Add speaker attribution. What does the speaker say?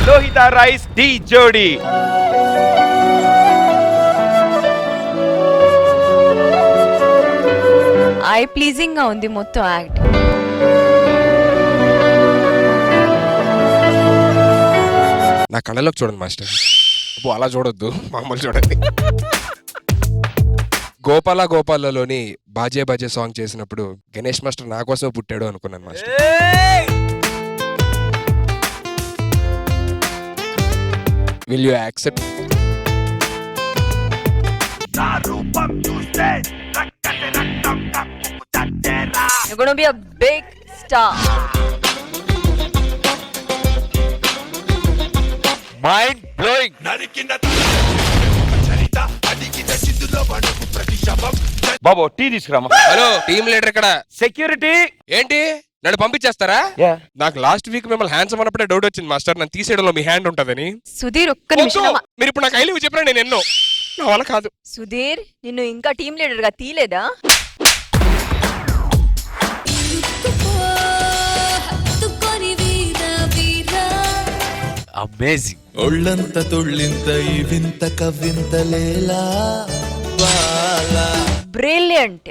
Speaker 1: Lohitha rice D జోడి.
Speaker 2: I pleasing గా ఉంది మొత్తం యాక్ట్.
Speaker 3: నా కళ్ళలోకి చూడండి మాస్టర్. అలా చూడొద్దు, మామూలు చూడండి. గోపాల గోపాలలోని బాజే బాజే సాంగ్ చేసినప్పుడు గణేష్ మాస్టర్ నా కోసం పుట్టాడు అనుకున్నాను master. Will you accept?
Speaker 2: You're gonna be a big star.
Speaker 1: Mind blowing. బాబు టీ తీసుకురామా.
Speaker 3: హలో, టీమ్ లీడర్ ఇక్కడ.
Speaker 1: సెక్యూరిటీ
Speaker 3: ఏంటి నన్ను పంపించేస్తారా? నాకు లాస్ట్ వీక్ మిమ్మల్ని హ్యాండ్స్ అన్నప్పుడే డౌట్ వచ్చింది మాస్టర్, నన్ను తీసేయడంలో మీ హ్యాండ్ ఉంటదని.
Speaker 2: సుధీర్ ఒక్క నిమిషం.
Speaker 3: మీరు ఇప్పుడు నాకు ఐలివ్ చెప్పినా నేను ఎన్నో నా వల్ల కాదు.
Speaker 2: సుధీర్ నిన్ను ఇంకా టీమ్ లీడర్ గా తీలేదా?
Speaker 1: అమేజింగ్.
Speaker 4: ఒళ్ళంత తొళ్ళింత ఈ వింత కవింత లేలా
Speaker 2: బ్రిలియంట్.